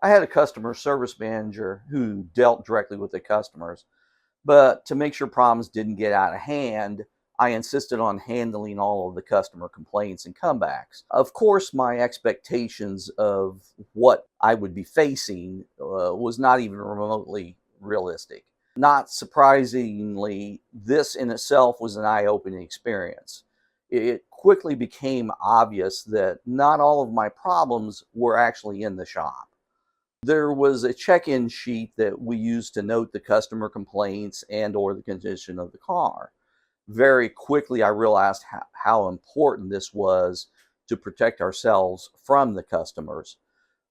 I had a customer service manager who dealt directly with the customers, but to make sure problems didn't get out of hand, I insisted on handling all of the customer complaints and comebacks. Of course, my expectations of what I would be facing was not even remotely realistic. Not surprisingly, this in itself was an eye opening experience. It quickly became obvious that not all of my problems were actually in the shop. There was a check-in sheet that we used to note the customer complaints and or the condition of the car. Very quickly, I realized how important this was to protect ourselves from the customers.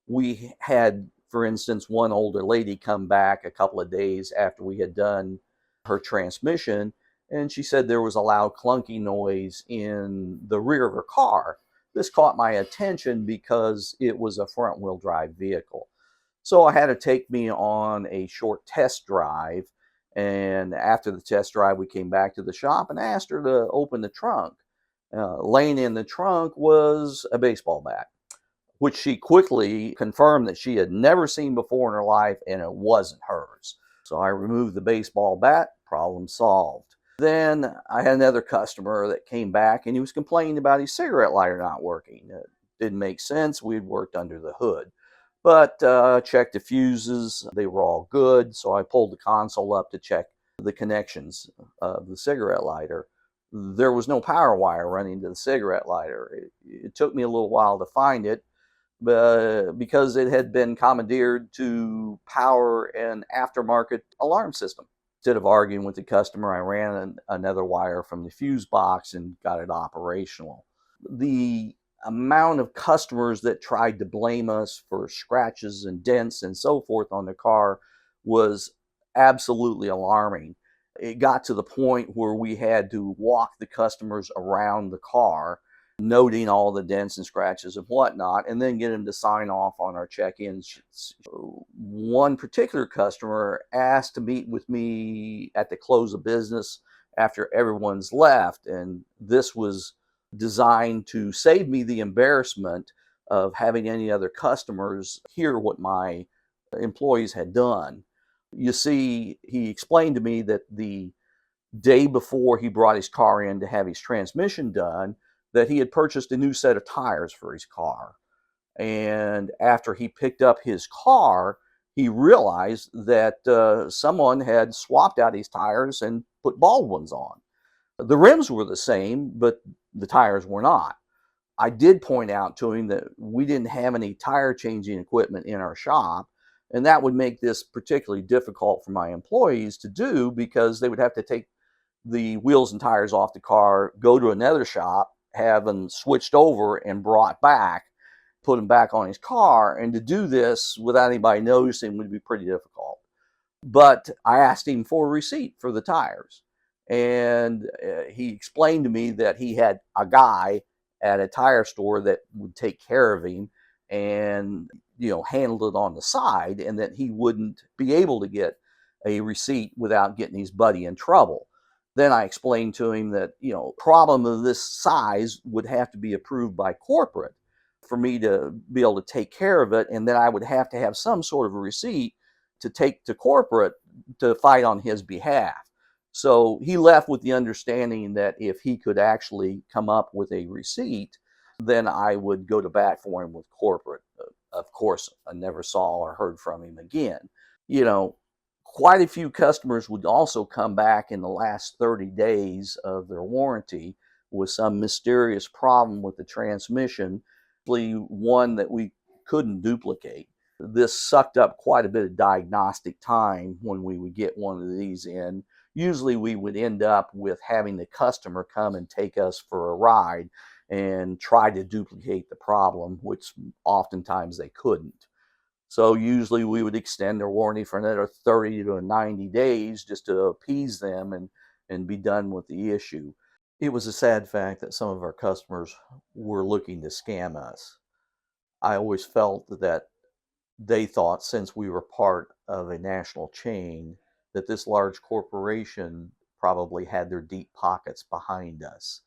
We had, for instance, one older lady come back a couple of days after we had done her transmission, and she said there was a loud clunky noise in the rear of her car. This caught my attention because it was a front-wheel drive vehicle. So I had her take me on a short test drive. And after the test drive, we came back to the shop and asked her to open the trunk. Laying in the trunk was a baseball bat, which she quickly confirmed that she had never seen before in her life, and it wasn't hers. So I removed the baseball bat, problem solved. Then I had another customer that came back and he was complaining about his cigarette lighter not working. It didn't make sense. We had worked under the hood. But checked the fuses, they were all good. So I pulled the console up to check the connections of the cigarette lighter. There was no power wire running to the cigarette lighter. It took me a little while to find it, because it had been commandeered to power an aftermarket alarm system. Instead of arguing with the customer, I ran another wire from the fuse box and got it operational. The amount of customers that tried to blame us for scratches and dents and so forth on the car was absolutely alarming. It got to the point where we had to walk the customers around the car, noting all the dents and scratches and whatnot, and then get them to sign off on our check-in sheets. One particular customer asked to meet with me at the close of business after everyone's left, and this was designed to save me the embarrassment of having any other customers hear what my employees had done. You see, he explained to me that the day before he brought his car in to have his transmission done, that he had purchased a new set of tires for his car. And after he picked up his car, he realized that someone had swapped out his tires and put bald ones on. The rims were the same, but the tires were not. I did point out to him that we didn't have any tire changing equipment in our shop, and that would make this particularly difficult for my employees to do because they would have to take the wheels and tires off the car, go to another shop, have them switched over and brought back, put them back on his car. And to do this without anybody noticing would be pretty difficult. But I asked him for a receipt for the tires. And he explained to me that he had a guy at a tire store that would take care of him and handled it on the side, and that he wouldn't be able to get a receipt without getting his buddy in trouble. Then I explained to him that, problem of this size would have to be approved by corporate for me to be able to take care of it, and then I would have to have some sort of a receipt to take to corporate to fight on his behalf. So he left with the understanding that if he could actually come up with a receipt, then I would go to bat for him with corporate. Of course, I never saw or heard from him again. Quite a few customers would also come back in the last 30 days of their warranty with some mysterious problem with the transmission, one that we couldn't duplicate. This sucked up quite a bit of diagnostic time when we would get one of these in. Usually we would end up with having the customer come and take us for a ride and try to duplicate the problem, which oftentimes they couldn't. So usually we would extend their warranty for another 30 to 90 days just to appease them and be done with the issue. It was a sad fact that some of our customers were looking to scam us. I always felt that they thought, since we were part of a national chain, that this large corporation probably had their deep pockets behind us.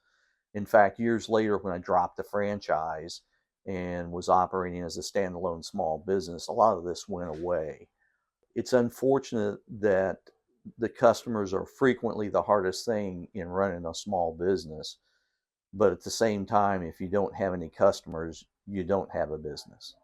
In fact, years later, when I dropped the franchise and was operating as a standalone small business, a lot of this went away. It's unfortunate that the customers are frequently the hardest thing in running a small business, but at the same time, if you don't have any customers, you don't have a business.